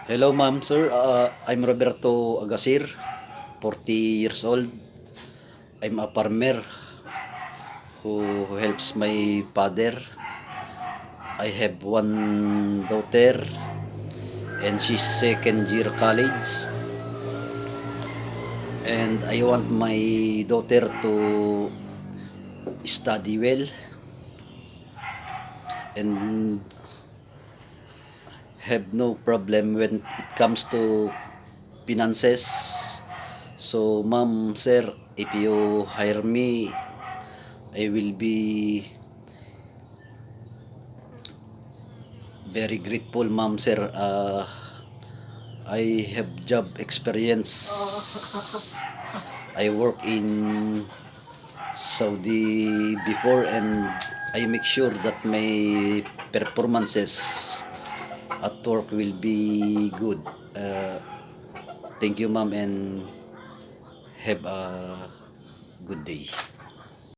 Hello ma'am, sir. I'm Roberto Agasir, 40 years old. I'm a farmer who helps my father. I have one daughter and she's second year college. And I want my daughter to study well and have no problem when it comes to finances. So ma'am, sir, if you hire me, I will be very grateful, ma'am, sir. I have job experience. I work in Saudi before and I make sure that my performances at work will be good. Uh, Thank you, ma'am, and have a good day.